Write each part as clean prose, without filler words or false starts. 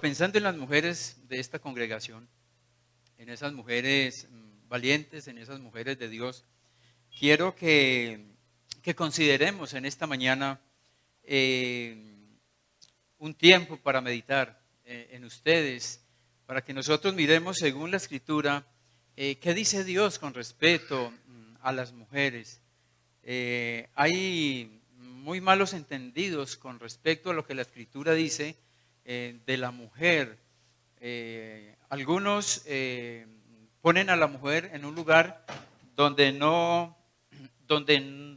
pensando en las mujeres de esta congregación, en esas mujeres valientes, en esas mujeres de Dios, quiero que consideremos en esta mañana un tiempo para meditar en ustedes, para que nosotros miremos según la Escritura qué dice Dios con respecto a las mujeres. Hay muy malos entendidos con respecto a lo que la Escritura dice de la mujer. Algunos ponen a la mujer en un lugar donde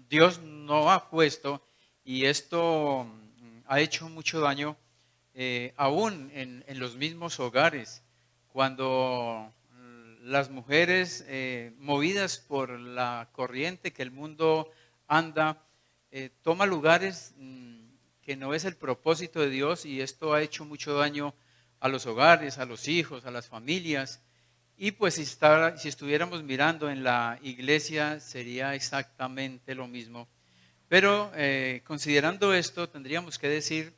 Dios no ha puesto, y esto ha hecho mucho daño aún en los mismos hogares, cuando las mujeres movidas por la corriente que el mundo anda, toma lugares que no es el propósito de Dios, y esto ha hecho mucho daño a los hogares, a los hijos, a las familias. Y pues si estuviéramos mirando en la iglesia sería exactamente lo mismo. Pero considerando esto, tendríamos que decir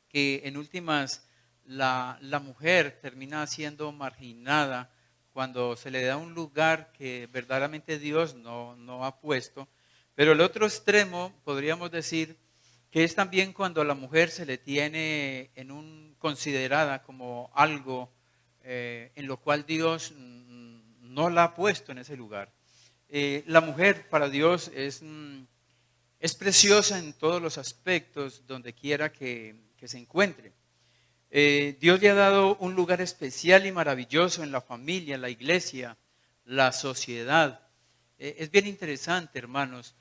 que en últimas la mujer termina siendo marginada cuando se le da un lugar que verdaderamente Dios no ha puesto. Pero el otro extremo podríamos decir que es también cuando a la mujer se le tiene considerada como algo en lo cual Dios no la ha puesto en ese lugar. La mujer para Dios es preciosa en todos los aspectos, donde quiera que se encuentre. Dios le ha dado un lugar especial y maravilloso en la familia, en la iglesia, la sociedad. Es bien interesante, hermanos,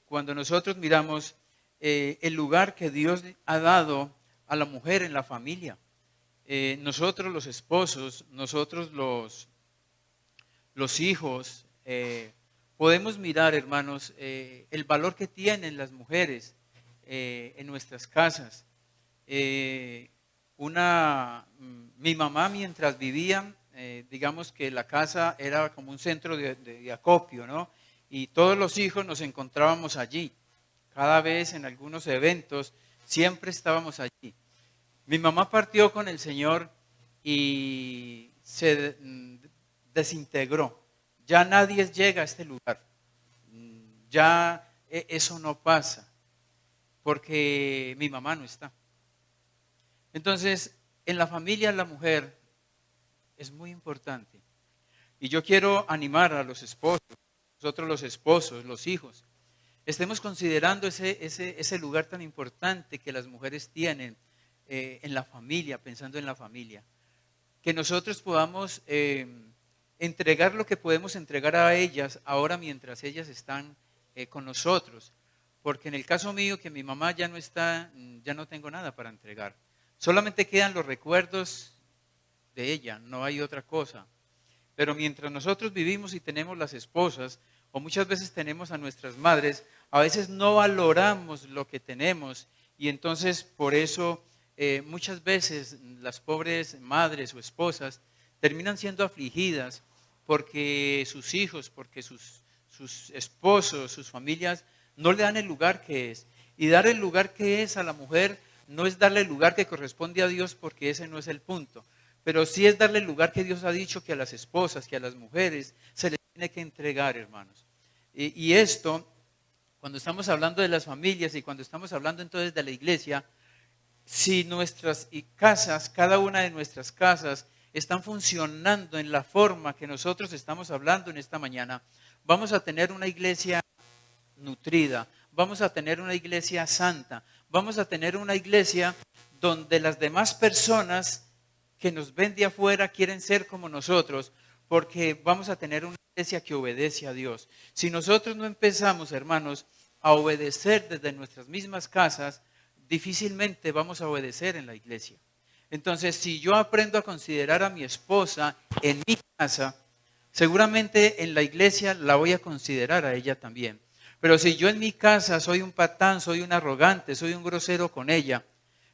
cuando nosotros miramos el lugar que Dios ha dado a la mujer en la familia. Nosotros los esposos, nosotros los hijos, podemos mirar, hermanos, el valor que tienen las mujeres en nuestras casas. Mi mamá, mientras vivía, digamos que la casa era como un centro de acopio, ¿no? Y todos los hijos nos encontrábamos allí. Cada vez en algunos eventos siempre estábamos allí. Mi mamá partió con el Señor y se desintegró. Ya nadie llega a este lugar. Ya eso no pasa, porque mi mamá no está. Entonces, en la familia la mujer es muy importante. Y yo quiero animar a los esposos, nosotros los esposos, los hijos, estemos considerando ese lugar tan importante que las mujeres tienen en la familia, pensando en la familia. Que nosotros podamos entregar lo que podemos entregar a ellas ahora mientras ellas están con nosotros. Porque en el caso mío, que mi mamá ya no está, ya no tengo nada para entregar. Solamente quedan los recuerdos de ella, no hay otra cosa. Pero mientras nosotros vivimos y tenemos las esposas, o muchas veces tenemos a nuestras madres, a veces no valoramos lo que tenemos, y entonces por eso muchas veces las pobres madres o esposas terminan siendo afligidas porque sus hijos, porque sus esposos, sus familias no le dan el lugar que es. Y dar el lugar que es a la mujer no es darle el lugar que corresponde a Dios, porque ese no es el punto. Pero sí es darle el lugar que Dios ha dicho que a las esposas, que a las mujeres se les tiene que entregar, hermanos. Y esto, cuando estamos hablando de las familias y cuando estamos hablando entonces de la iglesia, si nuestras casas, cada una de nuestras casas, están funcionando en la forma que nosotros estamos hablando en esta mañana, vamos a tener una iglesia nutrida, vamos a tener una iglesia santa, vamos a tener una iglesia donde las demás personas que nos ven de afuera quieren ser como nosotros, porque vamos a tener una iglesia que obedece a Dios. Si nosotros no empezamos, hermanos, a obedecer desde nuestras mismas casas, difícilmente vamos a obedecer en la iglesia. Entonces, si yo aprendo a considerar a mi esposa en mi casa, seguramente en la iglesia la voy a considerar a ella también. Pero si yo en mi casa soy un patán, soy un arrogante, soy un grosero con ella,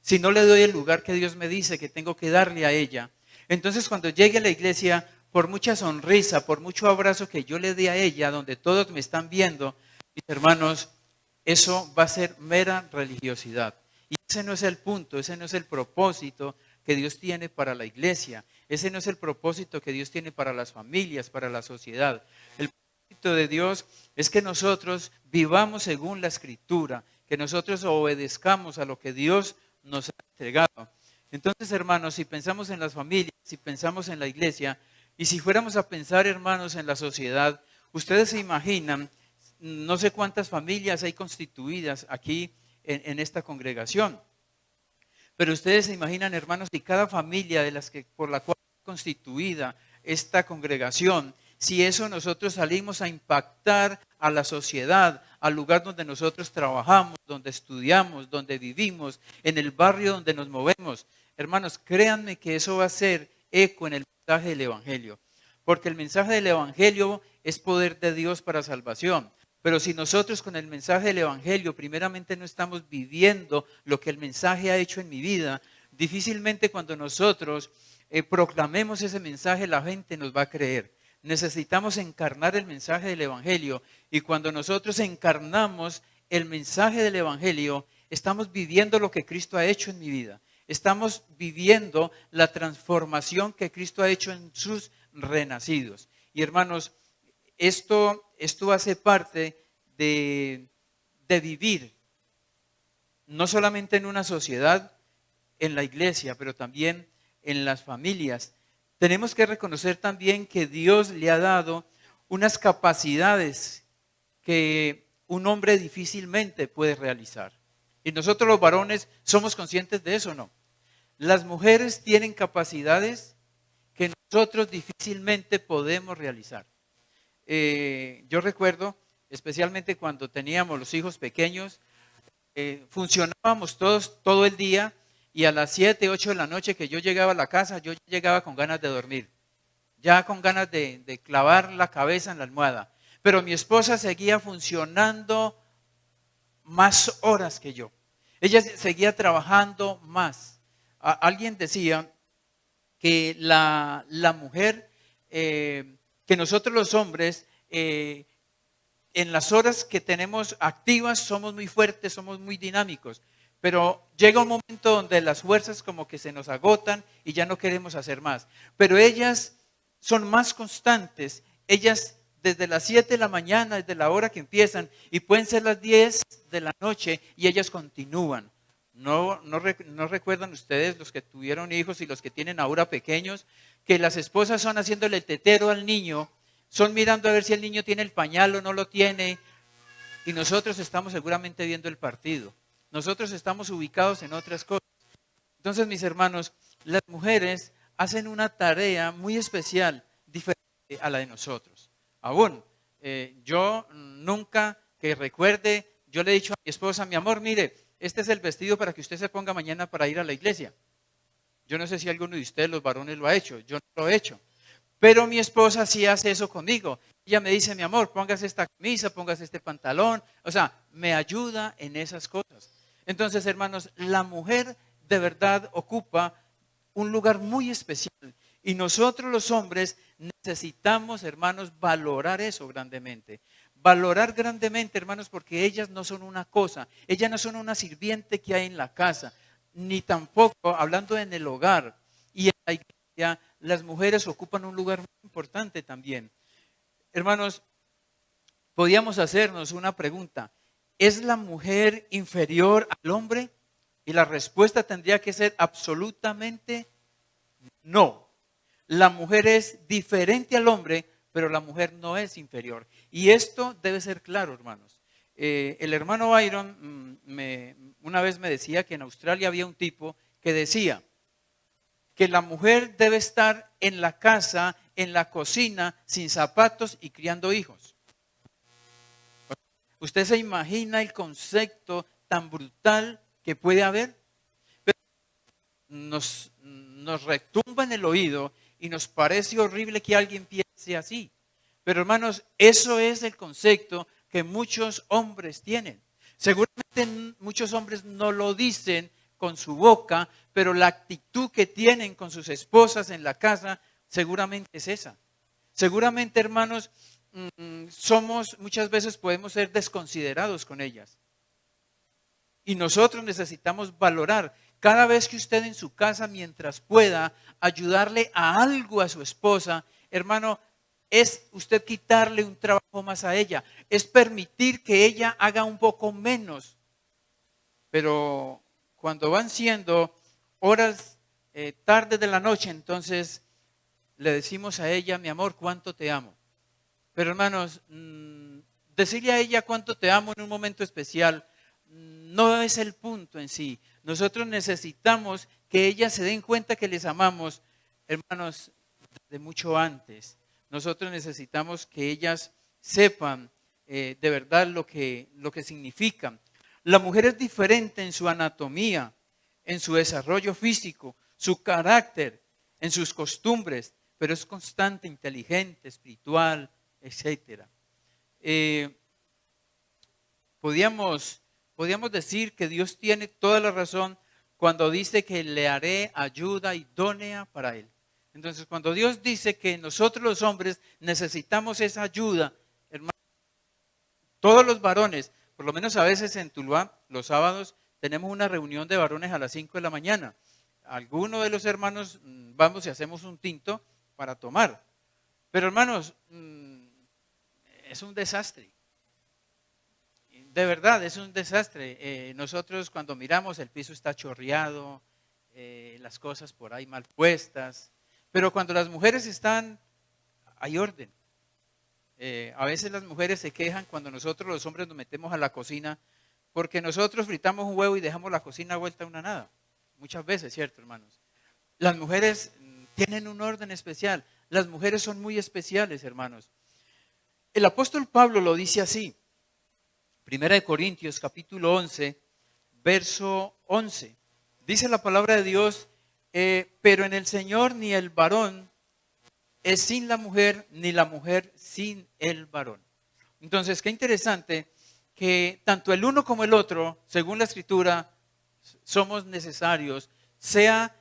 si no le doy el lugar que Dios me dice que tengo que darle a ella, entonces cuando llegue a la iglesia, por mucha sonrisa, por mucho abrazo que yo le dé a ella, donde todos me están viendo, mis hermanos, eso va a ser mera religiosidad. Y ese no es el punto, ese no es el propósito que Dios tiene para la iglesia. Ese no es el propósito que Dios tiene para las familias, para la sociedad. El propósito de Dios es que nosotros vivamos según la Escritura, que nosotros obedezcamos a lo que Dios nos ha entregado. Entonces, hermanos, si pensamos en las familias, si pensamos en la iglesia, y si fuéramos a pensar, hermanos, en la sociedad, ustedes se imaginan, no sé cuántas familias hay constituidas aquí en esta congregación, pero ustedes se imaginan, hermanos, si cada familia por la cual es constituida esta congregación, si eso nosotros salimos a impactar a la sociedad, al lugar donde nosotros trabajamos, donde estudiamos, donde vivimos, en el barrio donde nos movemos, hermanos, créanme que eso va a ser eco en el mensaje del Evangelio, porque el mensaje del Evangelio es poder de Dios para salvación. Pero si nosotros con el mensaje del Evangelio primeramente no estamos viviendo lo que el mensaje ha hecho en mi vida, difícilmente cuando nosotros proclamemos ese mensaje la gente nos va a creer. Necesitamos encarnar el mensaje del Evangelio, y cuando nosotros encarnamos el mensaje del Evangelio, estamos viviendo lo que Cristo ha hecho en mi vida. Estamos viviendo la transformación que Cristo ha hecho en sus renacidos. Y hermanos, esto hace parte de vivir, no solamente en una sociedad, en la iglesia, pero también en las familias. Tenemos que reconocer también que Dios le ha dado unas capacidades que un hombre difícilmente puede realizar. Y nosotros los varones somos conscientes de eso, ¿no? Las mujeres tienen capacidades que nosotros difícilmente podemos realizar. Yo recuerdo, especialmente cuando teníamos los hijos pequeños, funcionábamos todos todo el día, y a las 7, 8 de la noche que yo llegaba a la casa, yo llegaba con ganas de dormir, ya con ganas de clavar la cabeza en la almohada. Pero mi esposa seguía funcionando más horas que yo. Ella seguía trabajando más. Alguien decía que la mujer, que nosotros los hombres, en las horas que tenemos activas somos muy fuertes, somos muy dinámicos, pero llega un momento donde las fuerzas como que se nos agotan y ya no queremos hacer más. Pero ellas son más constantes, ellas desde las 7 de la mañana, desde la hora que empiezan, y pueden ser las 10 de la noche, y ellas continúan. No recuerdan ustedes, los que tuvieron hijos y los que tienen ahora pequeños, que las esposas son haciéndole el tetero al niño, son mirando a ver si el niño tiene el pañal o no lo tiene, y nosotros estamos seguramente viendo el partido. Nosotros estamos ubicados en otras cosas. Entonces, mis hermanos, las mujeres hacen una tarea muy especial, diferente a la de nosotros. Aún, yo nunca que recuerde, yo le he dicho a mi esposa, mi amor, mire, este es el vestido para que usted se ponga mañana para ir a la iglesia. Yo no sé si alguno de ustedes, los varones, lo ha hecho. Yo no lo he hecho. Pero mi esposa sí hace eso conmigo. Ella me dice, mi amor, póngase esta camisa, póngase este pantalón. O sea, me ayuda en esas cosas. Entonces, hermanos, la mujer de verdad ocupa un lugar muy especial. Y nosotros los hombres necesitamos, hermanos, valorar eso grandemente. Valorar grandemente, hermanos, porque ellas no son una cosa. Ellas no son una sirviente que hay en la casa. Ni tampoco, hablando en el hogar y en la iglesia, las mujeres ocupan un lugar muy importante también. Hermanos, podíamos hacernos una pregunta. ¿Es la mujer inferior al hombre? Y la respuesta tendría que ser absolutamente no. La mujer es diferente al hombre, pero la mujer no es inferior. Y esto debe ser claro, hermanos. El hermano Byron una vez me decía que en Australia había un tipo que decía que la mujer debe estar en la casa, en la cocina, sin zapatos y criando hijos. ¿Usted se imagina el concepto tan brutal que puede haber? Pero nos retumba en el oído y nos parece horrible que alguien piense así. Pero hermanos, eso es el concepto que muchos hombres tienen. Seguramente muchos hombres no lo dicen con su boca, pero la actitud que tienen con sus esposas en la casa seguramente es esa. Seguramente, hermanos, muchas veces podemos ser desconsiderados con ellas. Y nosotros necesitamos valorar Cada vez que usted en su casa, mientras pueda, ayudarle a algo a su esposa, hermano, es usted quitarle un trabajo más a ella. Es permitir que ella haga un poco menos. Pero cuando van siendo horas tarde de la noche, entonces le decimos a ella, mi amor, cuánto te amo. Pero hermanos, decirle a ella cuánto te amo en un momento especial no es el punto en sí. Nosotros necesitamos que ellas se den cuenta que les amamos, hermanos, de mucho antes. Nosotros necesitamos que ellas sepan de verdad lo que significa. La mujer es diferente en su anatomía, en su desarrollo físico, su carácter, en sus costumbres, pero es constante, inteligente, espiritual, etcétera. Podríamos decir que Dios tiene toda la razón cuando dice que le haré ayuda idónea para él. Entonces, cuando Dios dice que nosotros los hombres necesitamos esa ayuda, hermano, todos los varones, por lo menos a veces en Tuluá, los sábados, tenemos una reunión de varones a las 5 de la mañana. Algunos de los hermanos vamos y hacemos un tinto para tomar. Pero hermanos, es un desastre. De verdad, es un desastre. Nosotros cuando miramos el piso está chorreado, las cosas por ahí mal puestas. Pero cuando las mujeres están, hay orden. A veces las mujeres se quejan cuando nosotros los hombres nos metemos a la cocina porque nosotros fritamos un huevo y dejamos la cocina vuelta a una nada. Muchas veces, ¿cierto, hermanos? Las mujeres tienen un orden especial. Las mujeres son muy especiales, hermanos. El apóstol Pablo lo dice así. Primera de Corintios, capítulo 11, verso 11. Dice la palabra de Dios, pero en el Señor ni el varón es sin la mujer, ni la mujer sin el varón. Entonces, qué interesante que tanto el uno como el otro, según la Escritura, somos necesarios, sea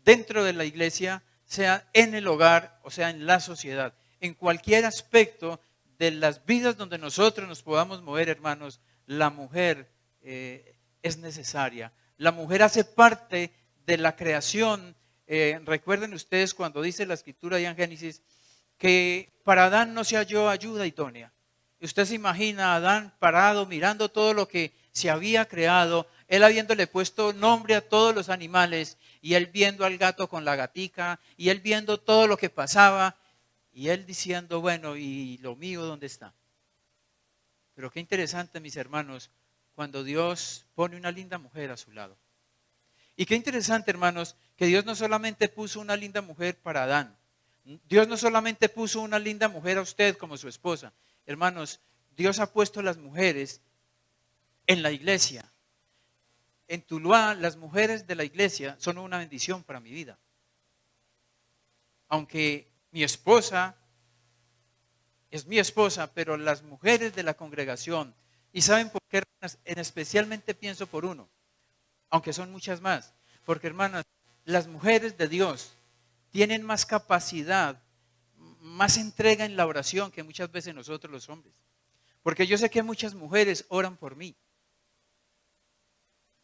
dentro de la iglesia, sea en el hogar, o sea en la sociedad. En cualquier aspecto de las vidas donde nosotros nos podamos mover, hermanos, la mujer es necesaria. La mujer hace parte de la creación. Recuerden ustedes cuando dice la Escritura allá en Génesis que para Adán no se halló ayuda idónea. Usted se imagina a Adán parado mirando todo lo que se había creado, él habiéndole puesto nombre a todos los animales y él viendo al gato con la gatica y él viendo todo lo que pasaba y él diciendo, bueno, ¿y lo mío dónde está? Pero qué interesante, mis hermanos, cuando Dios pone una linda mujer a su lado. Y qué interesante, hermanos, que Dios no solamente puso una linda mujer para Adán. Dios no solamente puso una linda mujer a usted como su esposa. Hermanos, Dios ha puesto las mujeres en la iglesia. En Tuluá, las mujeres de la iglesia son una bendición para mi vida. Aunque mi esposa es mi esposa, pero las mujeres de la congregación, y ¿saben por qué, hermanas? Especialmente pienso por uno, aunque son muchas más, porque hermanas, las mujeres de Dios tienen más capacidad, más entrega en la oración que muchas veces nosotros los hombres. Porque yo sé que muchas mujeres oran por mí.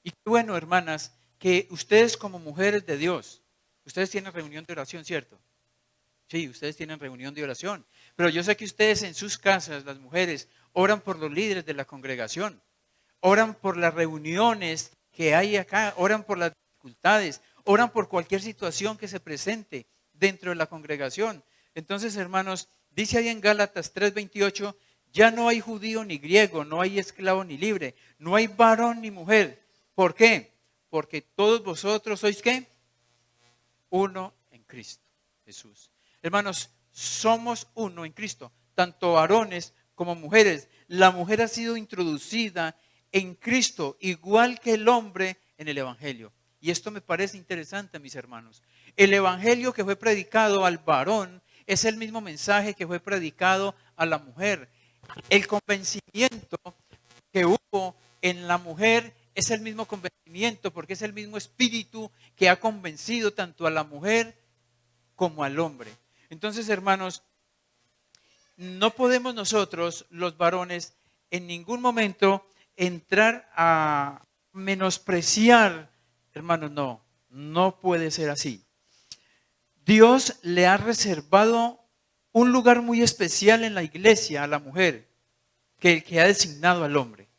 Y qué bueno, hermanas, que ustedes como mujeres de Dios, ustedes tienen reunión de oración, ¿cierto? Sí, ustedes tienen reunión de oración. Pero yo sé que ustedes en sus casas, las mujeres, oran por los líderes de la congregación. Oran por las reuniones que hay acá, oran por las dificultades, oran por cualquier situación que se presente dentro de la congregación. Entonces, hermanos, dice ahí en Gálatas 3:28, ya no hay judío ni griego, no hay esclavo ni libre, no hay varón ni mujer. ¿Por qué? Porque todos vosotros sois ¿qué? Uno en Cristo Jesús. Hermanos, somos uno en Cristo, tanto varones como mujeres. La mujer ha sido introducida en Cristo, igual que el hombre en el Evangelio. Y esto me parece interesante, mis hermanos. El Evangelio que fue predicado al varón es el mismo mensaje que fue predicado a la mujer. El convencimiento que hubo en la mujer es el mismo convencimiento, porque es el mismo espíritu que ha convencido tanto a la mujer como al hombre. Entonces, hermanos, no podemos nosotros, los varones, en ningún momento entrar a menospreciar Hermanos, no puede ser así. Dios le ha reservado un lugar muy especial en la iglesia a la mujer, que el que ha designado al hombre.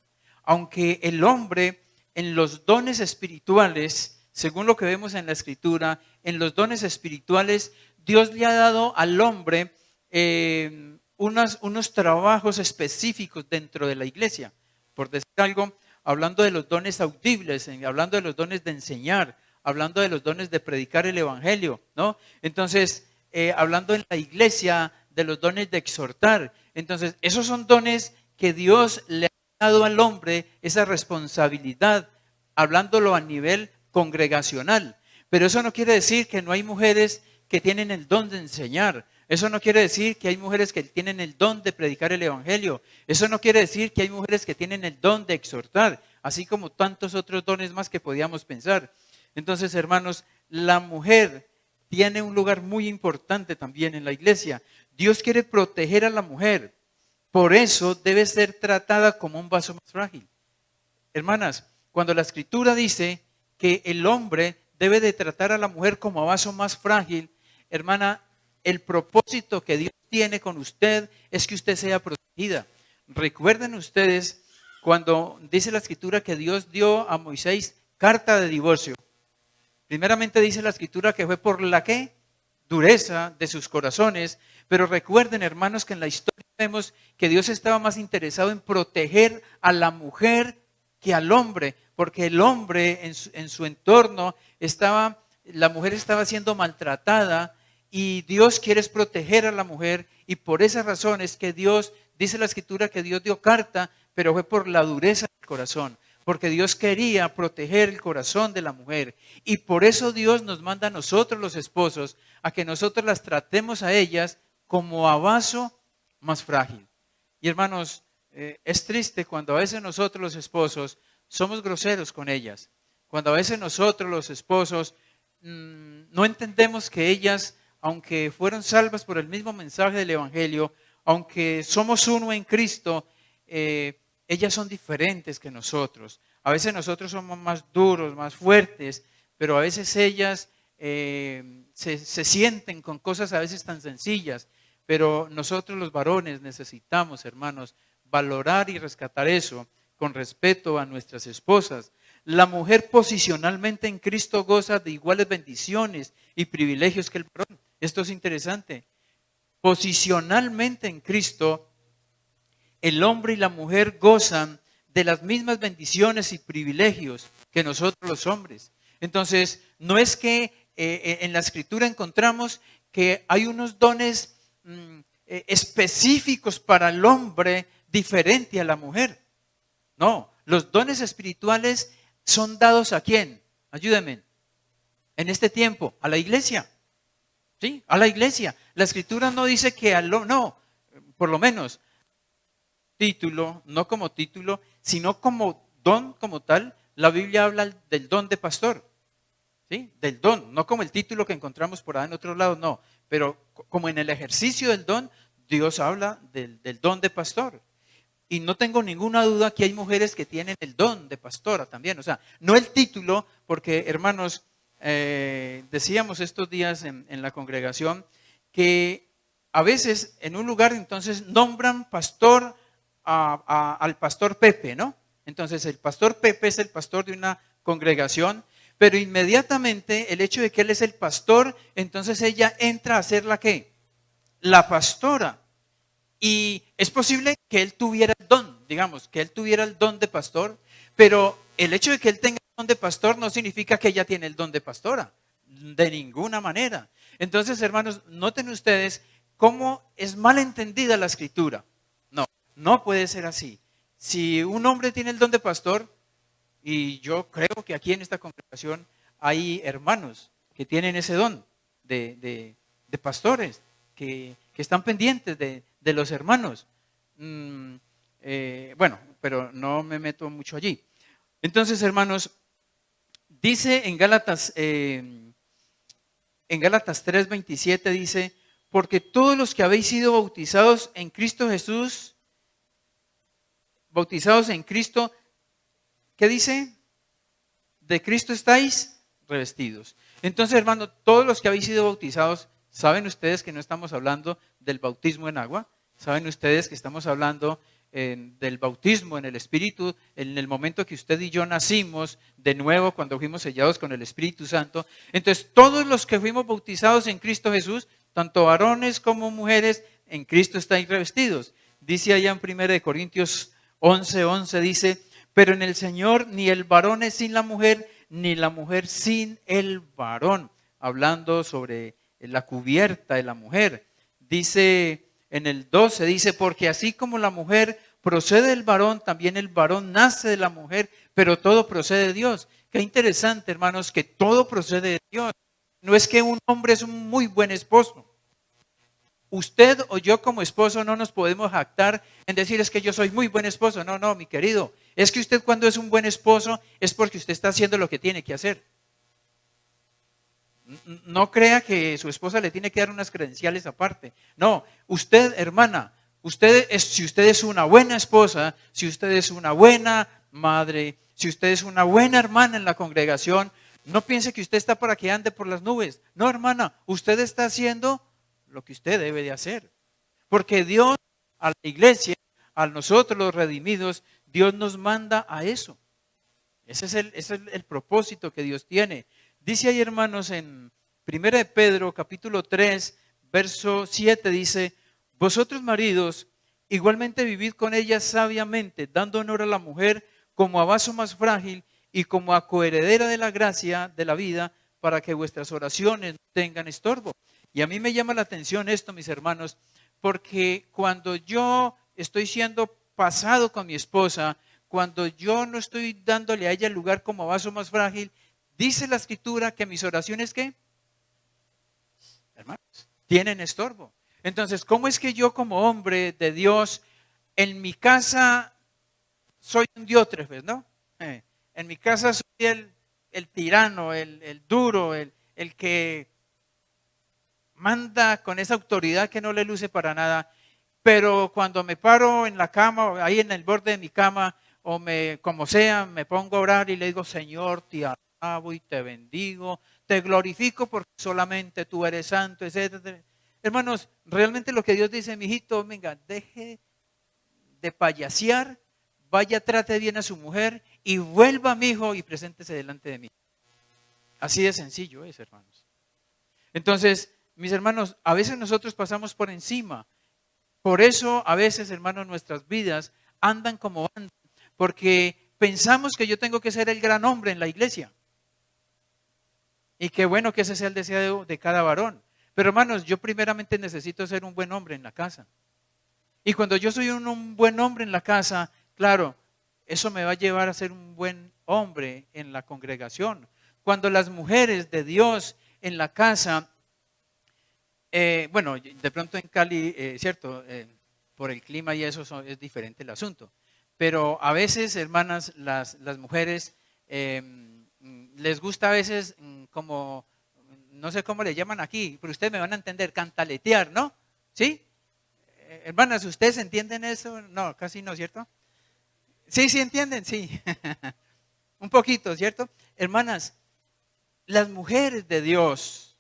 Aunque el hombre en los dones espirituales, según lo que vemos en la Escritura, en los dones espirituales, Dios le ha dado al hombre unos trabajos específicos dentro de la iglesia. Por decir algo, hablando de los dones audibles, hablando de los dones de enseñar, hablando de los dones de predicar el evangelio, ¿no? Entonces, hablando en la iglesia de los dones de exhortar. Entonces, esos son dones que Dios le ha dado al hombre, esa responsabilidad, hablándolo a nivel congregacional. Pero eso no quiere decir que no hay mujeres que tienen el don de enseñar. Eso no quiere decir que hay mujeres que tienen el don de predicar el evangelio. Eso no quiere decir que hay mujeres que tienen el don de exhortar, así como tantos otros dones más que podíamos pensar. Entonces, hermanos, la mujer tiene un lugar muy importante también en la iglesia. Dios quiere proteger a la mujer. Por eso debe ser tratada como un vaso más frágil. Hermanas, cuando la Escritura dice que el hombre debe de tratar a la mujer como vaso más frágil, hermana, el propósito que Dios tiene con usted es que usted sea protegida. Recuerden ustedes cuando dice la Escritura que Dios dio a Moisés carta de divorcio. Primeramente dice la Escritura que fue por la ¿qué? Dureza de sus corazones. Pero recuerden, hermanos, que en la historia vemos que Dios estaba más interesado en proteger a la mujer que al hombre, porque el hombre en su entorno la mujer estaba siendo maltratada y Dios quiere proteger a la mujer, y por esa razón es que Dios, dice la Escritura que Dios dio carta, pero fue por la dureza del corazón, porque Dios quería proteger el corazón de la mujer, y por eso Dios nos manda a nosotros los esposos a que nosotros las tratemos a ellas como a vaso más frágil. Y hermanos, es triste cuando a veces nosotros los esposos somos groseros con ellas, cuando a veces nosotros los esposos no entendemos que ellas, aunque fueron salvas por el mismo mensaje del evangelio, aunque somos uno en Cristo, ellas son diferentes que nosotros. A veces nosotros somos más duros, más fuertes, pero a veces ellas se sienten con cosas a veces tan sencillas. Pero nosotros los varones necesitamos, hermanos, valorar y rescatar eso con respeto a nuestras esposas. La mujer posicionalmente en Cristo goza de iguales bendiciones y privilegios que el varón. Esto es interesante. Posicionalmente en Cristo, el hombre y la mujer gozan de las mismas bendiciones y privilegios que nosotros los hombres. Entonces, no es que en la Escritura encontramos que hay unos dones específicos para el hombre diferente a la mujer. No, los dones espirituales son dados ¿a quién? Ayúdenme. En este tiempo, a la iglesia. ¿Sí? A la iglesia. La Escritura no dice que no, por lo menos título, no como título, sino como don como tal. La Biblia habla del don de pastor. ¿Sí? Del don, no como el título que encontramos por ahí en otros lados, no. Pero como en el ejercicio del don, Dios habla del don de pastor. Y no tengo ninguna duda que hay mujeres que tienen el don de pastora también. O sea, no el título, porque hermanos, decíamos estos días en la congregación que a veces en un lugar entonces nombran pastor al pastor Pepe, ¿no? Entonces el pastor Pepe es el pastor de una congregación, pero inmediatamente el hecho de que él es el pastor, entonces ella entra a ser la ¿qué? La pastora. Y es posible que él tuviera el don, digamos, que él tuviera el don de pastor, pero el hecho de que él tenga el don de pastor no significa que ella tiene el don de pastora, de ninguna manera. Entonces, hermanos, noten ustedes cómo es mal entendida la Escritura. No puede ser así. Si un hombre tiene el don de pastor, y yo creo que aquí en esta congregación hay hermanos que tienen ese don de pastores, que están pendientes de los hermanos. Bueno, pero no me meto mucho allí. Entonces, hermanos, dice en Gálatas 3:27 dice, porque todos los que habéis sido bautizados en Cristo Jesús, bautizados en Cristo, ¿qué dice? de Cristo estáis revestidos. Entonces, hermano, todos los que habéis sido bautizados, ¿saben ustedes que no estamos hablando del bautismo en agua? ¿Saben ustedes que estamos hablando del bautismo en el Espíritu, en el momento que usted y yo nacimos de nuevo, cuando fuimos sellados con el Espíritu Santo? Entonces, todos los que fuimos bautizados en Cristo Jesús, tanto varones como mujeres, en Cristo estáis revestidos. Dice allá en 1 Corintios 11:11, dice, pero en el Señor ni el varón es sin la mujer, ni la mujer sin el varón. Hablando sobre la cubierta de la mujer. Dice en el 12, dice, porque así como la mujer procede del varón, también el varón nace de la mujer, pero todo procede de Dios. Qué interesante, hermanos, que todo procede de Dios. No es que un hombre es un muy buen esposo. Usted o yo como esposo no nos podemos jactar en decir es que yo soy muy buen esposo. No, no, mi querido. Es que usted cuando es un buen esposo es porque usted está haciendo lo que tiene que hacer. No crea que su esposa le tiene que dar unas credenciales aparte. No, usted, hermana, si usted es una buena esposa, si usted es una buena madre, si usted es una buena hermana en la congregación, no piense que usted está para que ande por las nubes. No, hermana, usted está haciendo lo que usted debe de hacer. Porque Dios, a la iglesia, a nosotros los redimidos, Dios nos manda a eso. Ese es el propósito que Dios tiene. Dice ahí, hermanos, en 1 de Pedro, capítulo 3, verso 7, dice, vosotros maridos, igualmente vivid con ella sabiamente, dando honor a la mujer como a vaso más frágil y como a coheredera de la gracia de la vida, para que vuestras oraciones no tengan estorbo. Y a mí me llama la atención esto, mis hermanos, porque cuando yo estoy siendo pasado con mi esposa, cuando yo no estoy dándole a ella el lugar como vaso más frágil, dice la Escritura que mis oraciones, ¿qué? Hermanos, tienen estorbo. Entonces, ¿cómo es que yo como hombre de Dios, en mi casa soy un diótrefes, ¿no? En mi casa soy el tirano, el duro, el que manda con esa autoridad que no le luce para nada. Pero cuando me paro en la cama, ahí en el borde de mi cama, o como sea, me pongo a orar y le digo, Señor, te alabo y te bendigo, te glorifico porque solamente tú eres santo, etc. Hermanos, realmente lo que Dios dice, mijito, venga, deje de payasear, vaya, trate bien a su mujer y vuelva, mijo, y preséntese delante de mí. Así de sencillo es, hermanos. Entonces, mis hermanos, a veces nosotros pasamos por encima. Por eso, a veces, hermanos, nuestras vidas andan como andan, porque pensamos que yo tengo que ser el gran hombre en la iglesia. Y qué bueno que ese sea el deseo de cada varón. Pero hermanos, yo primeramente necesito ser un buen hombre en la casa. Y cuando yo soy un buen hombre en la casa, claro, eso me va a llevar a ser un buen hombre en la congregación. Cuando las mujeres de Dios en la casa, bueno, de pronto en Cali, cierto, por el clima y eso es diferente el asunto. Pero a veces, hermanas, las mujeres les gusta a veces como, no sé cómo le llaman aquí, pero ustedes me van a entender, cantaletear, ¿no? ¿Sí? Hermanas, ¿ustedes entienden eso? No, casi no, ¿cierto? Sí, sí entienden, sí. Un poquito, ¿cierto? Hermanas, las mujeres de Dios,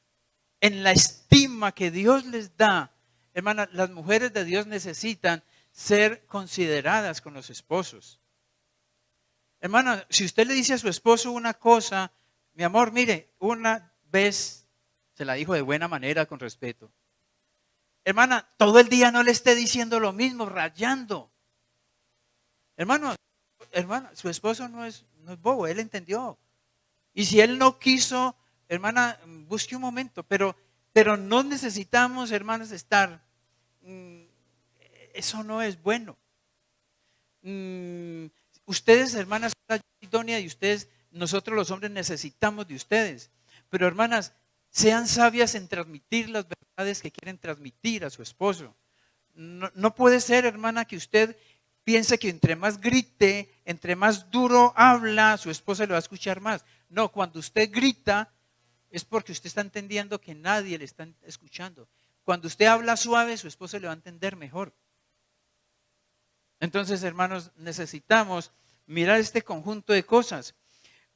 en la estima que Dios les da, hermanas, las mujeres de Dios necesitan ser consideradas con los esposos. Hermana, si usted le dice a su esposo una cosa, mi amor, mire, una vez se la dijo de buena manera, con respeto. Hermana, todo el día no le esté diciendo lo mismo, rayando. Hermano, hermana, su esposo no es bobo, él entendió. Y si él no quiso, hermana, busque un momento, pero no necesitamos, hermanas, estar. Eso no es bueno. Ustedes, hermanas, son la idónea y ustedes, nosotros los hombres necesitamos de ustedes. Pero hermanas, sean sabias en transmitir las verdades que quieren transmitir a su esposo. No puede ser, hermana, que usted piense que entre más grite, entre más duro habla, su esposa le va a escuchar más. No, cuando usted grita es porque usted está entendiendo que nadie le está escuchando. Cuando usted habla suave, su esposa le va a entender mejor. Entonces, hermanos, necesitamos mirar este conjunto de cosas.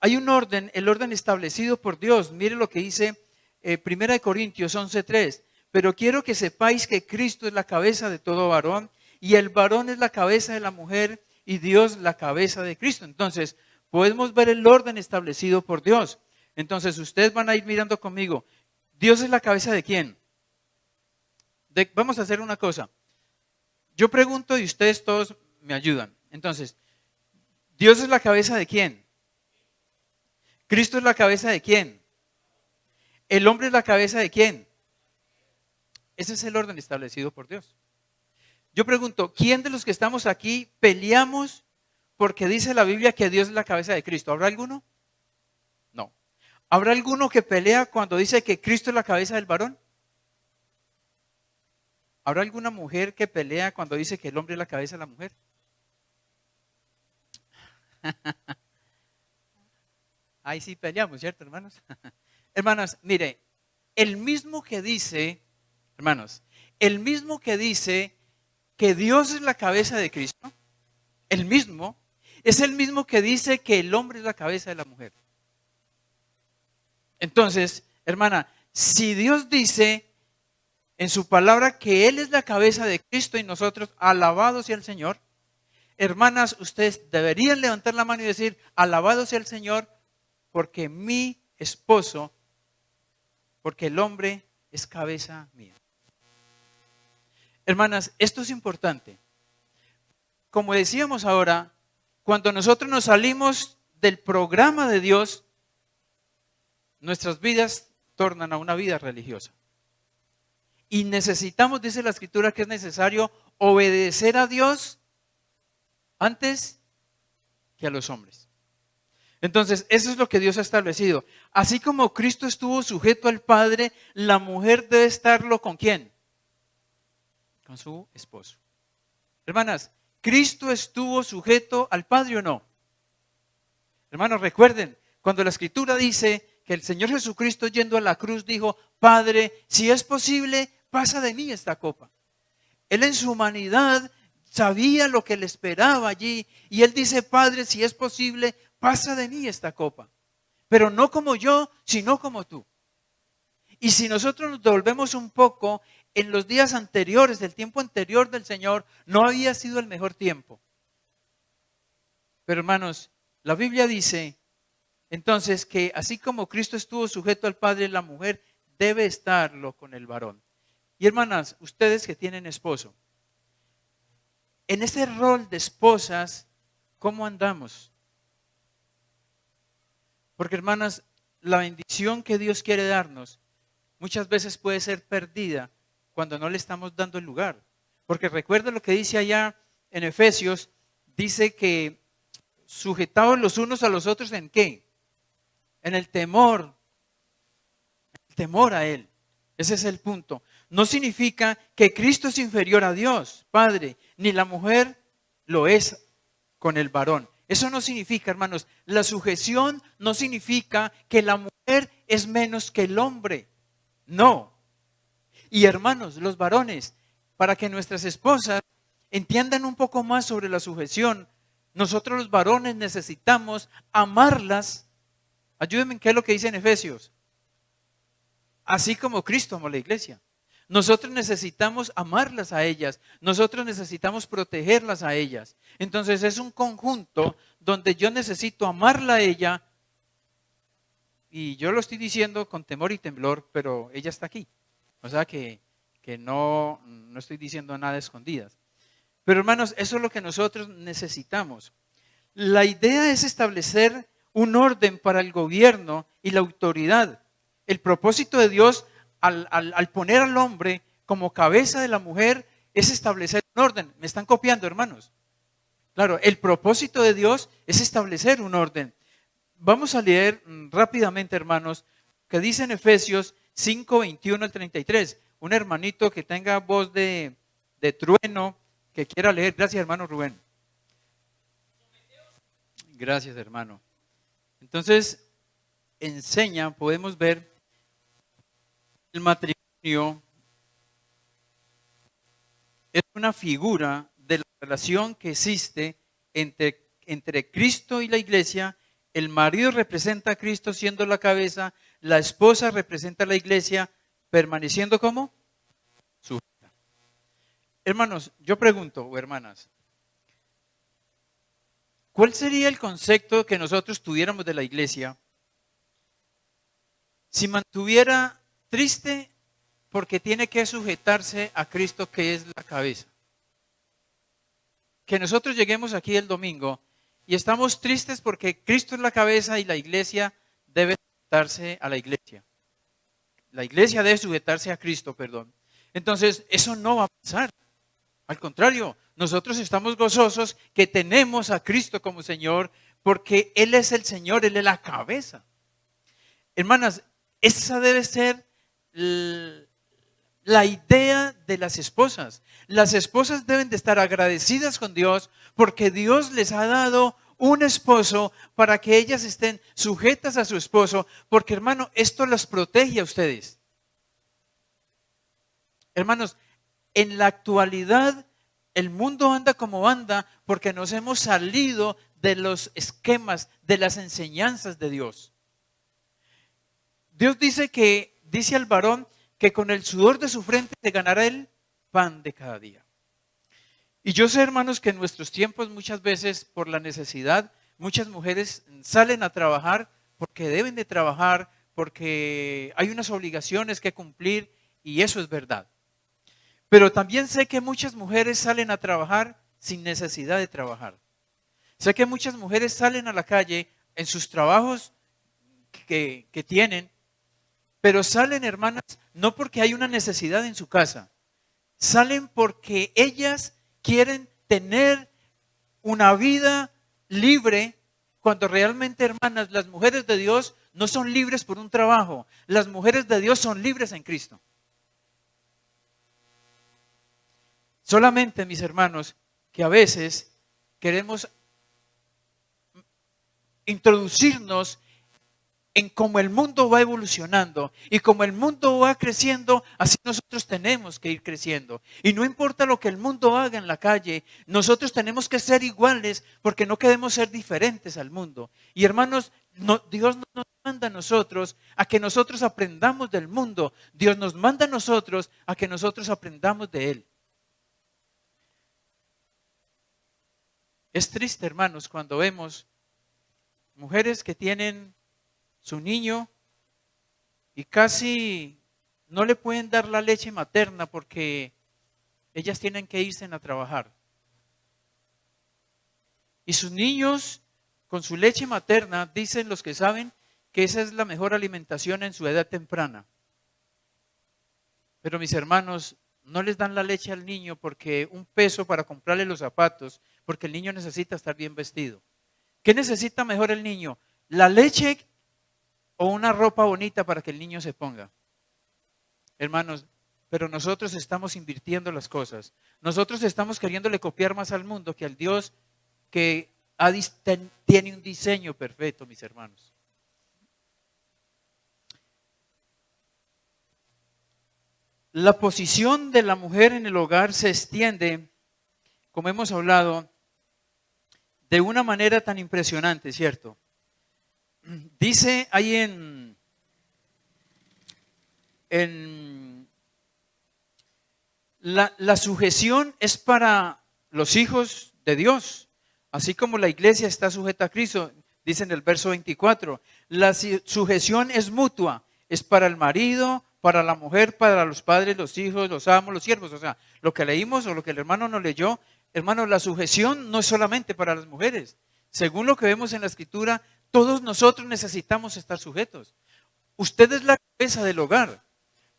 Hay un orden, el orden establecido por Dios. Mire lo que dice 1 Corintios 11:3. Pero quiero que sepáis que Cristo es la cabeza de todo varón y el varón es la cabeza de la mujer y Dios la cabeza de Cristo. Entonces, podemos ver el orden establecido por Dios. Entonces, ustedes van a ir mirando conmigo. ¿Dios es la cabeza de quién? Vamos a hacer una cosa. Yo pregunto y ustedes todos me ayudan. Entonces, ¿Dios es la cabeza de quién? ¿Cristo es la cabeza de quién? ¿El hombre es la cabeza de quién? Ese es el orden establecido por Dios. Yo pregunto, ¿quién de los que estamos aquí peleamos porque dice la Biblia que Dios es la cabeza de Cristo? ¿Habrá alguno? No. ¿Habrá alguno que pelea cuando dice que Cristo es la cabeza del varón? ¿Habrá alguna mujer que pelea cuando dice que el hombre es la cabeza de la mujer? Ahí sí peleamos, ¿cierto, hermanos? Hermanos, mire, el mismo que dice, hermanos, el mismo que dice que Dios es la cabeza de Cristo, el mismo, es el mismo que dice que el hombre es la cabeza de la mujer. Entonces, hermana, si Dios dice en su palabra que Él es la cabeza de Cristo y nosotros, alabado sea el Señor, hermanas, ustedes deberían levantar la mano y decir, alabado sea el Señor, porque mi esposo, porque el hombre es cabeza mía. Hermanas, esto es importante. Como decíamos ahora, cuando nosotros nos salimos del programa de Dios, nuestras vidas tornan a una vida religiosa. Y necesitamos, dice la Escritura, que es necesario obedecer a Dios antes que a los hombres. Entonces, eso es lo que Dios ha establecido. Así como Cristo estuvo sujeto al Padre, la mujer debe estarlo ¿con quién? Con su esposo. Hermanas, ¿Cristo estuvo sujeto al Padre o no? Hermanos, recuerden, cuando la Escritura dice que el Señor Jesucristo yendo a la cruz dijo, Padre, si es posible, pasa de mí esta copa. Él en su humanidad sabía lo que le esperaba allí y Él dice, Padre, si es posible, pasa de mí esta copa. Pero no como yo, sino como tú. Y si nosotros nos devolvemos un poco, en los días anteriores, del tiempo anterior del Señor, no había sido el mejor tiempo. Pero hermanos, la Biblia dice entonces que así como Cristo estuvo sujeto al Padre, la mujer debe estarlo con el varón. Y hermanas, ustedes que tienen esposo, en ese rol de esposas, ¿cómo andamos? Porque hermanas, la bendición que Dios quiere darnos muchas veces puede ser perdida cuando no le estamos dando el lugar. Porque recuerda lo que dice allá en Efesios, dice que sujetados los unos a los otros ¿en qué? En el temor a Él. Ese es el punto. No significa que Cristo es inferior a Dios, Padre, ni la mujer lo es con el varón. Eso no significa, hermanos, la sujeción no significa que la mujer es menos que el hombre. No. Y hermanos, los varones, para que nuestras esposas entiendan un poco más sobre la sujeción, nosotros los varones necesitamos amarlas. Ayúdenme, ¿qué es lo que dice en Efesios? Así como Cristo amó a la iglesia. Nosotros necesitamos amarlas a ellas. Nosotros necesitamos protegerlas a ellas. Entonces es un conjunto donde yo necesito amarla a ella. Y yo lo estoy diciendo con temor y temblor, pero ella está aquí. O sea que no estoy diciendo nada de escondidas. Pero hermanos, eso es lo que nosotros necesitamos. La idea es establecer un orden para el gobierno y la autoridad. El propósito de Dios al poner al hombre como cabeza de la mujer es establecer un orden. ¿Me están copiando, hermanos? Claro, el propósito de Dios es establecer un orden. Vamos a leer rápidamente, hermanos, que dice en Efesios 5, 21 al 33. Un hermanito que tenga voz de trueno, que quiera leer. Gracias, hermano Rubén. Gracias, hermano. Entonces, podemos ver el matrimonio es una figura de la relación que existe entre Cristo y la iglesia El marido representa a Cristo siendo la cabeza, la esposa representa a la iglesia, permaneciendo como sujeta. Hermanos, yo pregunto, o hermanas, ¿cuál sería el concepto que nosotros tuviéramos de la iglesia si mantuviera triste porque tiene que sujetarse a Cristo, que es la cabeza? Que nosotros lleguemos aquí el domingo y estamos tristes porque Cristo es la cabeza y la iglesia debe sujetarse a la iglesia. La iglesia debe sujetarse a Cristo, perdón. Entonces, eso no va a pasar. Al contrario, nosotros estamos gozosos que tenemos a Cristo como Señor porque Él es el Señor, Él es la cabeza. Hermanas, esa debe ser la idea de las esposas. Las esposas deben de estar agradecidas con Dios porque Dios les ha dado un esposo para que ellas estén sujetas a su esposo, porque hermano, esto las protege a ustedes. Hermanos, en la actualidad el mundo anda como anda porque nos hemos salido de los esquemas, de las enseñanzas de Dios. Dios dice al varón que con el sudor de su frente se ganará el pan de cada día. Y yo sé, hermanos, que en nuestros tiempos muchas veces por la necesidad, muchas mujeres salen a trabajar porque deben de trabajar, porque hay unas obligaciones que cumplir y eso es verdad. Pero también sé que muchas mujeres salen a trabajar sin necesidad de trabajar. Sé que muchas mujeres salen a la calle en sus trabajos que tienen, pero salen, hermanas, no porque hay una necesidad en su casa. Salen porque ellas quieren tener una vida libre, cuando realmente, hermanas, las mujeres de Dios no son libres por un trabajo. Las mujeres de Dios son libres en Cristo. Solamente, mis hermanos, que a veces queremos introducirnos en cómo el mundo va evolucionando y como el mundo va creciendo, así nosotros tenemos que ir creciendo. Y no importa lo que el mundo haga en la calle, nosotros tenemos que ser iguales porque no queremos ser diferentes al mundo. Y hermanos, Dios no nos manda a nosotros a que nosotros aprendamos del mundo. Dios nos manda a nosotros a que nosotros aprendamos de Él. Es triste, hermanos, cuando vemos mujeres que tienen su niño y casi no le pueden dar la leche materna porque ellas tienen que irse a trabajar. Y sus niños con su leche materna, dicen los que saben que esa es la mejor alimentación en su edad temprana. Pero mis hermanos, no les dan la leche al niño porque un peso para comprarle los zapatos, porque el niño necesita estar bien vestido. ¿Qué necesita mejor el niño? ¿La leche o una ropa bonita para que el niño se ponga? Hermanos, pero nosotros estamos invirtiendo las cosas. Nosotros estamos queriéndole copiar más al mundo que al Dios que tiene un diseño perfecto, mis hermanos. La posición de la mujer en el hogar se extiende, como hemos hablado, de una manera tan impresionante, ¿cierto? Dice ahí la sujeción es para los hijos de Dios, así como la iglesia está sujeta a Cristo, dice en el verso 24. La sujeción es mutua, es para el marido, para la mujer, para los padres, los hijos, los amos, los siervos. O sea, lo que leímos o lo que el hermano nos leyó, hermano, la sujeción no es solamente para las mujeres. Según lo que vemos en la Escritura, todos nosotros necesitamos estar sujetos. Usted es la cabeza del hogar,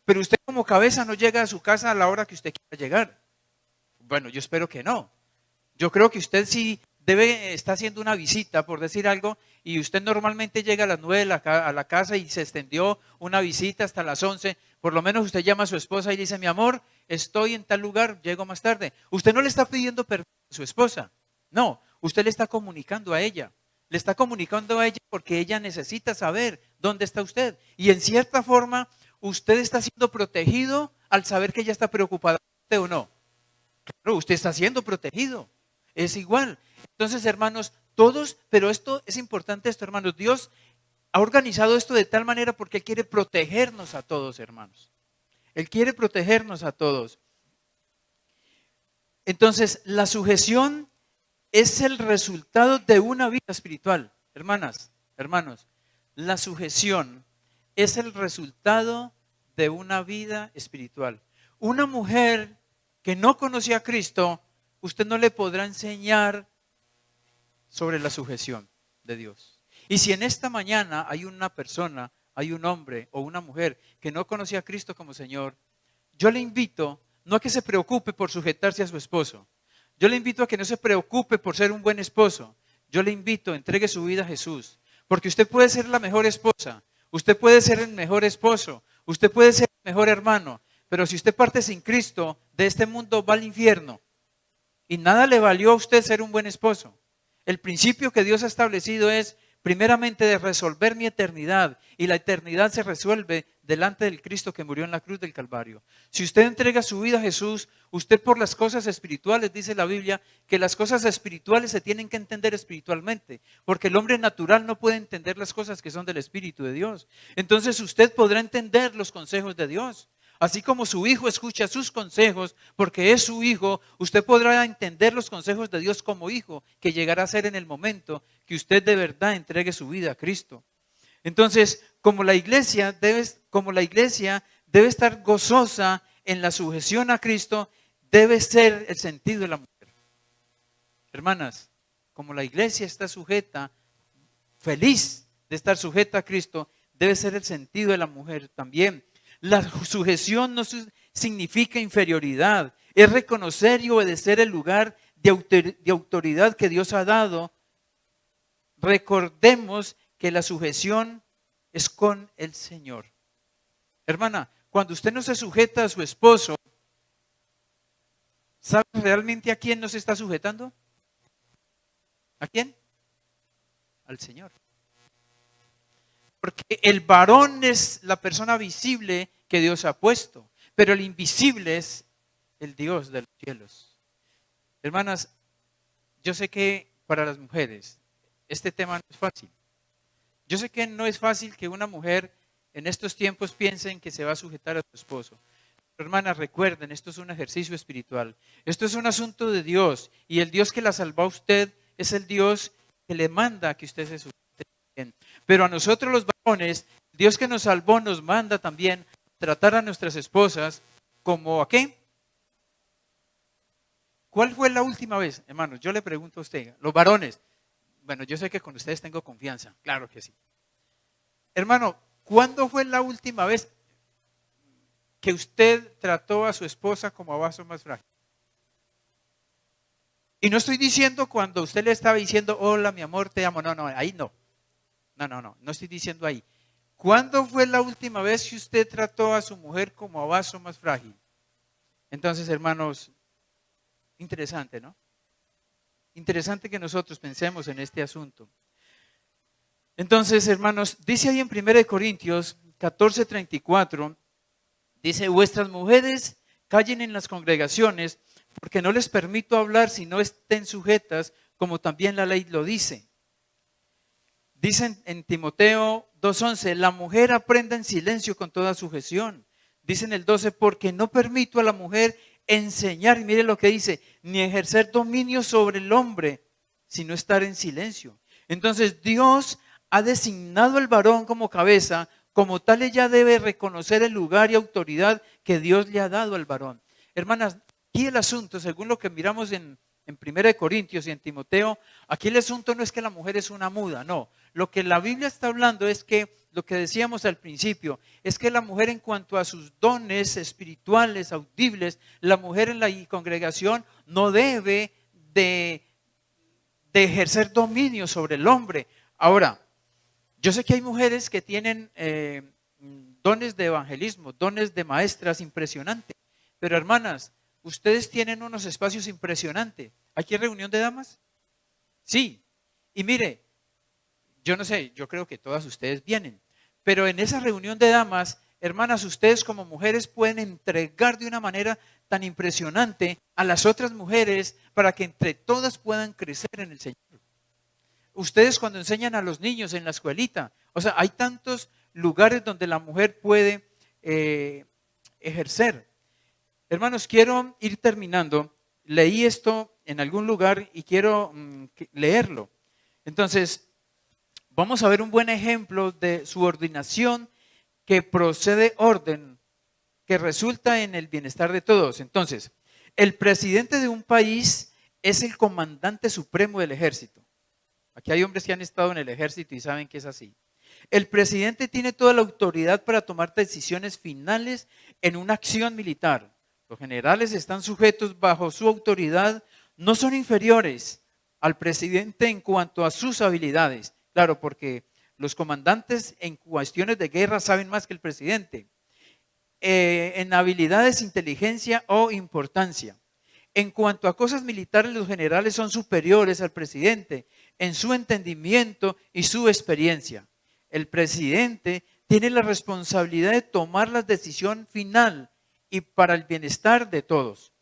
pero usted como cabeza no llega a su casa a la hora que usted quiera llegar. Bueno, yo espero que no. Yo creo que usted sí está haciendo una visita, por decir algo, y usted normalmente llega a las 9 a la casa y se extendió una visita hasta las 11. Por lo menos usted llama a su esposa y dice, mi amor, estoy en tal lugar, llego más tarde. Usted no le está pidiendo permiso a su esposa. No, usted le está comunicando a ella. Le está comunicando a ella porque ella necesita saber dónde está usted. Y en cierta forma, usted está siendo protegido al saber que ella está preocupada por usted o no. Claro, usted está siendo protegido. Es igual. Entonces, hermanos, Todos, pero esto es importante, hermanos. Dios ha organizado esto de tal manera porque Él quiere protegernos a todos, hermanos. Él quiere protegernos a todos. Entonces, la sujeción es el resultado de una vida espiritual. Hermanas, hermanos, la sujeción es el resultado de una vida espiritual. Una mujer que no conocía a Cristo, usted no le podrá enseñar sobre la sujeción de Dios. Y si en esta mañana hay una persona, hay un hombre o una mujer que no conocía a Cristo como Señor, yo le invito no a que se preocupe por sujetarse a su esposo. Yo le invito a que no se preocupe por ser un buen esposo. Yo le invito a entregue su vida a Jesús. Porque usted puede ser la mejor esposa, usted puede ser el mejor esposo, usted puede ser el mejor hermano, pero si usted parte sin Cristo, de este mundo va al infierno. Y nada le valió a usted ser un buen esposo. El principio que Dios ha establecido es, primeramente, de resolver mi eternidad. Y la eternidad se resuelve delante del Cristo que murió en la cruz del Calvario. Si usted entrega su vida a Jesús, usted por las cosas espirituales, dice la Biblia, que las cosas espirituales se tienen que entender espiritualmente. Porque el hombre natural no puede entender las cosas que son del Espíritu de Dios. Entonces usted podrá entender los consejos de Dios. Así como su hijo escucha sus consejos, porque es su hijo, usted podrá entender los consejos de Dios como hijo, que llegará a ser en el momento que usted de verdad entregue su vida a Cristo. Entonces, como la iglesia debe estar gozosa en la sujeción a Cristo, debe ser el sentido de la mujer. Hermanas, como la iglesia está sujeta, feliz de estar sujeta a Cristo, debe ser el sentido de la mujer también. La sujeción no significa inferioridad, es reconocer y obedecer el lugar de autoridad que Dios ha dado. Recordemos que la sujeción es con el Señor. Hermana, cuando usted no se sujeta a su esposo, ¿sabe realmente a quién nos está sujetando? ¿A quién? Al Señor. Porque el varón es la persona visible que Dios ha puesto, pero el invisible es el Dios de los cielos. Hermanas, yo sé que para las mujeres este tema no es fácil. Yo sé que no es fácil que una mujer en estos tiempos piense en que se va a sujetar a su esposo. Pero hermanas, recuerden, esto es un ejercicio espiritual. Esto es un asunto de Dios, y el Dios que la salvó a usted es el Dios que le manda a que usted se sujete. Pero a nosotros los varones, Dios que nos salvó nos manda también tratar a nuestras esposas como ¿a qué? ¿Cuál fue la última vez, hermanos? Yo le pregunto a usted, los varones. Bueno, yo sé que con ustedes tengo confianza, claro que sí. Hermano, ¿cuándo fue la última vez que usted trató a su esposa como a vaso más frágil? Y no estoy diciendo cuando usted le estaba diciendo, hola, mi amor, te amo. No, ahí no. No estoy diciendo ahí. ¿Cuándo fue la última vez que usted trató a su mujer como a vaso más frágil? Entonces, hermanos, interesante, ¿no? Interesante que nosotros pensemos en este asunto. Entonces, hermanos, dice ahí en 1 Corintios 14:34, dice, vuestras mujeres callen en las congregaciones, porque no les permito hablar si no estén sujetas, como también la ley lo dice. Dicen en Timoteo 2:11, la mujer aprenda en silencio con toda sujeción. Dicen el 12, porque no permito a la mujer enseñar, y mire lo que dice, ni ejercer dominio sobre el hombre, sino estar en silencio. Entonces Dios ha designado al varón como cabeza, como tal ella debe reconocer el lugar y autoridad que Dios le ha dado al varón. Hermanas, aquí el asunto, según lo que miramos en 1 Corintios y en Timoteo, aquí el asunto no es que la mujer es una muda, no. Lo que la Biblia está hablando es que, lo que decíamos al principio, es que la mujer en cuanto a sus dones espirituales, audibles, la mujer en la congregación no debe de ejercer dominio sobre el hombre. Ahora, yo sé que hay mujeres que tienen dones de evangelismo, dones de maestras impresionantes, pero hermanas, ustedes tienen unos espacios impresionantes. ¿Aquí hay reunión de damas? Sí. Y mire, yo no sé, yo creo que todas ustedes vienen, pero en esa reunión de damas, hermanas, ustedes como mujeres pueden entregar de una manera tan impresionante a las otras mujeres para que entre todas puedan crecer en el Señor. Ustedes cuando enseñan a los niños en la escuelita, o sea, hay tantos lugares donde la mujer puede ejercer. Hermanos, quiero ir terminando. Leí esto en algún lugar y quiero leerlo. Entonces, vamos a ver un buen ejemplo de subordinación que procede orden, que resulta en el bienestar de todos. Entonces, el presidente de un país es el comandante supremo del ejército. Aquí hay hombres que han estado en el ejército y saben que es así. El presidente tiene toda la autoridad para tomar decisiones finales en una acción militar. Los generales están sujetos bajo su autoridad, no son inferiores al presidente en cuanto a sus habilidades. Claro, porque los comandantes en cuestiones de guerra saben más que el presidente. En habilidades, inteligencia o importancia. En cuanto a cosas militares, los generales son superiores al presidente en su entendimiento y su experiencia. El presidente tiene la responsabilidad de tomar la decisión final y para el bienestar de todos.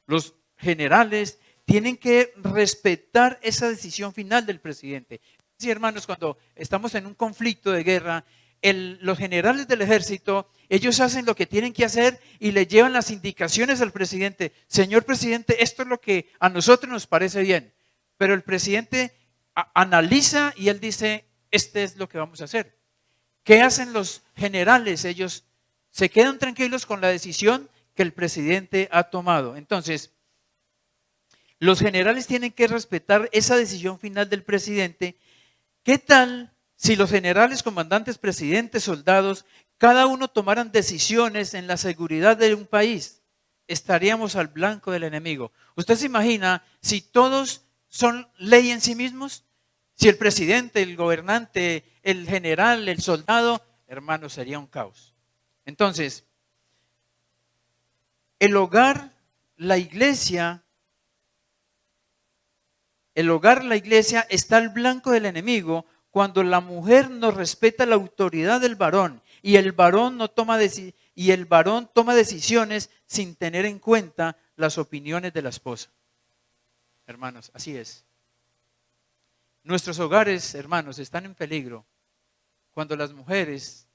Los generales tienen que respetar esa decisión final del presidente. Sí, hermanos, cuando estamos en un conflicto de guerra, los generales del ejército, ellos hacen lo que tienen que hacer y le llevan las indicaciones al presidente. Señor presidente, esto es lo que a nosotros nos parece bien. Pero el presidente analiza y él dice, este es lo que vamos a hacer. ¿Qué hacen los generales? Ellos se quedan tranquilos con la decisión que el presidente ha tomado. Entonces, los generales tienen que respetar esa decisión final del presidente. ¿Qué tal si los generales, comandantes, presidentes, soldados, cada uno tomaran decisiones en la seguridad de un país? Estaríamos al blanco del enemigo. ¿Usted se imagina si todos son ley en sí mismos? Si el presidente, el gobernante, el general, el soldado, hermano, sería un caos. Entonces, el hogar, la iglesia está al blanco del enemigo cuando la mujer no respeta la autoridad del varón y el varón toma decisiones sin tener en cuenta las opiniones de la esposa. Hermanos, así es. Nuestros hogares, hermanos, están en peligro cuando las mujeres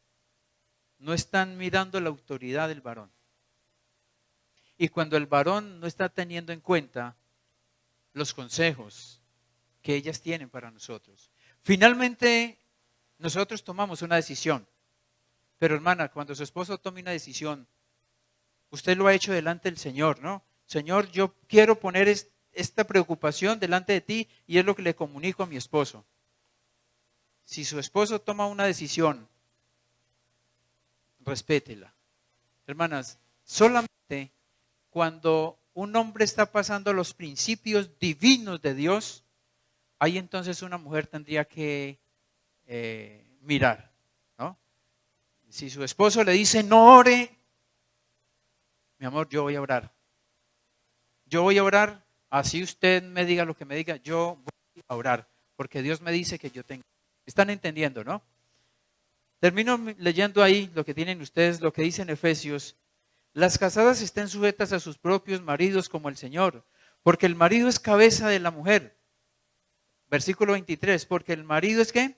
no están mirando la autoridad del varón y cuando el varón no está teniendo en cuenta los consejos que ellas tienen para nosotros. Finalmente, nosotros tomamos una decisión, pero hermana, cuando su esposo tome una decisión, usted lo ha hecho delante del Señor, ¿no? Señor, yo quiero poner esta preocupación delante de ti y es lo que le comunico a mi esposo. Si su esposo toma una decisión, respétela. Hermanas, solamente cuando un hombre está pasando los principios divinos de Dios, ahí entonces una mujer tendría que mirar, ¿no? Si su esposo le dice no ore, mi amor, yo voy a orar. Yo voy a orar, así usted me diga lo que me diga, yo voy a orar, porque Dios me dice que yo tengo. ¿Están entendiendo, no? Termino leyendo ahí lo que tienen ustedes, lo que dice en Efesios. Las casadas estén sujetas a sus propios maridos como el Señor, porque el marido es cabeza de la mujer. Versículo 23, porque el marido es ¿qué?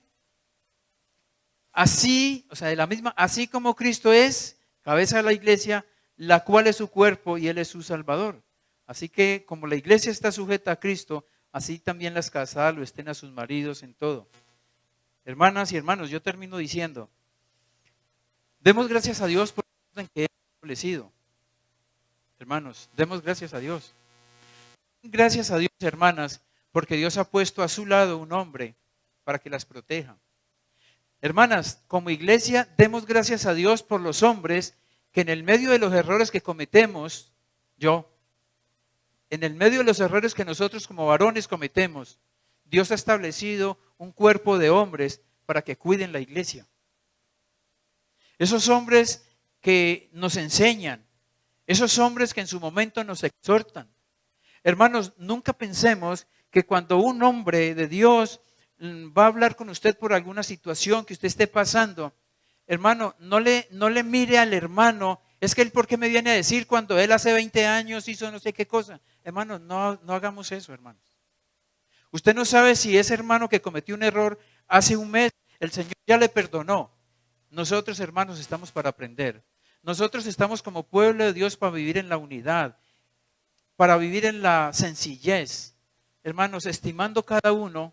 Así, o sea, de la misma, así como Cristo es cabeza de la iglesia, la cual es su cuerpo y Él es su Salvador. Así que como la iglesia está sujeta a Cristo, así también las casadas lo estén a sus maridos en todo. Hermanas y hermanos, yo termino diciendo, demos gracias a Dios por el orden que Él ha establecido. Hermanos, demos gracias a Dios. Gracias a Dios, hermanas, porque Dios ha puesto a su lado un hombre para que las proteja. Hermanas, como iglesia, demos gracias a Dios por los hombres que en el medio de los errores que cometemos, en el medio de los errores que nosotros como varones cometemos, Dios ha establecido un cuerpo de hombres para que cuiden la iglesia. Esos hombres que nos enseñan, esos hombres que en su momento nos exhortan. Hermanos, nunca pensemos que cuando un hombre de Dios va a hablar con usted por alguna situación que usted esté pasando, hermano, no le mire al hermano, es que él ¿por qué me viene a decir cuando él hace 20 años hizo no sé qué cosa? Hermanos, no hagamos eso, hermanos. Usted no sabe si ese hermano que cometió un error hace un mes, el Señor ya le perdonó. Nosotros, hermanos, estamos para aprender. Nosotros estamos como pueblo de Dios para vivir en la unidad, para vivir en la sencillez. Hermanos, estimando cada uno,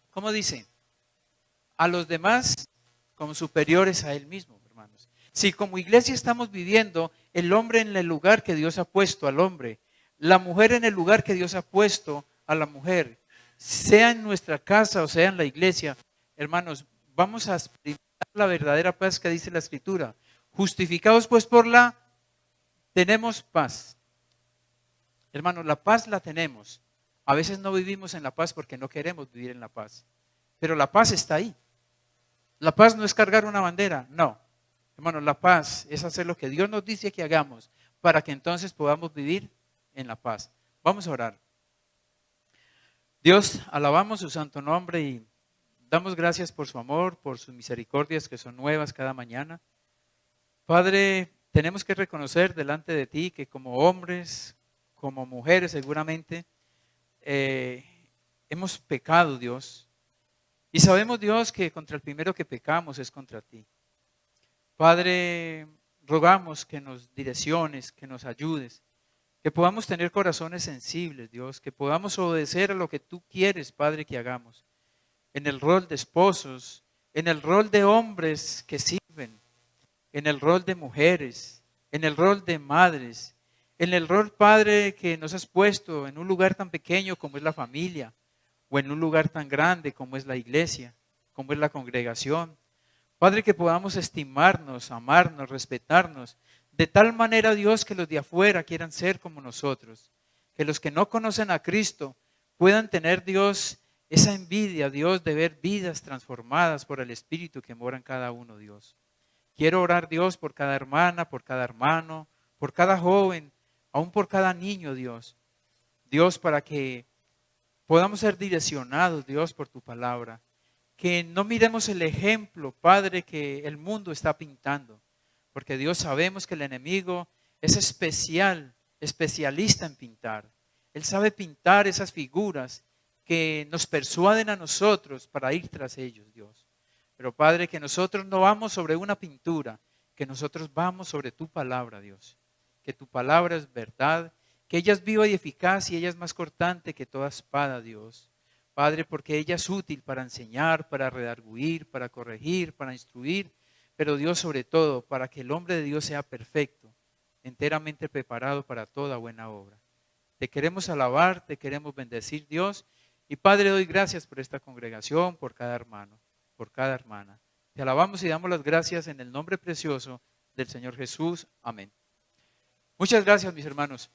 ¿cómo dice? A los demás como superiores a él mismo, hermanos. Si como iglesia estamos viviendo el hombre en el lugar que Dios ha puesto al hombre, la mujer en el lugar que Dios ha puesto a la mujer, sea en nuestra casa o sea en la iglesia, hermanos, vamos a experimentar la verdadera paz que dice la Escritura. Justificados pues por la, tenemos paz. Hermanos, la paz la tenemos. A veces no vivimos en la paz porque no queremos vivir en la paz. Pero la paz está ahí. La paz no es cargar una bandera, no. Hermanos, la paz es hacer lo que Dios nos dice que hagamos para que entonces podamos vivir en la paz. Vamos a orar. Dios, alabamos su santo nombre y damos gracias por su amor, por sus misericordias que son nuevas cada mañana. Padre, tenemos que reconocer delante de ti que como hombres, como mujeres seguramente, hemos pecado, Dios. Y sabemos, Dios, que contra el primero que pecamos es contra ti. Padre, rogamos que nos direcciones, que nos ayudes, que podamos tener corazones sensibles, Dios, que podamos obedecer a lo que tú quieres, Padre, que hagamos. En el rol de esposos, en el rol de hombres que sirven, en el rol de mujeres, en el rol de madres, en el rol, Padre, que nos has puesto en un lugar tan pequeño como es la familia, o en un lugar tan grande como es la iglesia, como es la congregación. Padre, que podamos estimarnos, amarnos, respetarnos, de tal manera, Dios, que los de afuera quieran ser como nosotros, que los que no conocen a Cristo puedan tener, Dios, esa envidia, Dios, de ver vidas transformadas por el Espíritu que mora en cada uno, Dios. Quiero orar, Dios, por cada hermana, por cada hermano, por cada joven, aún por cada niño, Dios. Dios, para que podamos ser direccionados, Dios, por tu palabra. Que no miremos el ejemplo, Padre, que el mundo está pintando. Porque Dios, sabemos que el enemigo es especialista en pintar. Él sabe pintar esas figuras que nos persuaden a nosotros para ir tras ellos, Dios. Pero Padre, que nosotros no vamos sobre una pintura, que nosotros vamos sobre tu palabra, Dios. Que tu palabra es verdad, que ella es viva y eficaz y ella es más cortante que toda espada, Dios. Padre, porque ella es útil para enseñar, para redarguir, para corregir, para instruir, pero Dios sobre todo, para que el hombre de Dios sea perfecto, enteramente preparado para toda buena obra. Te queremos alabar, te queremos bendecir, Dios, y Padre, doy gracias por esta congregación, por cada hermano, por cada hermana. Te alabamos y damos las gracias en el nombre precioso del Señor Jesús. Amén. Muchas gracias, mis hermanos.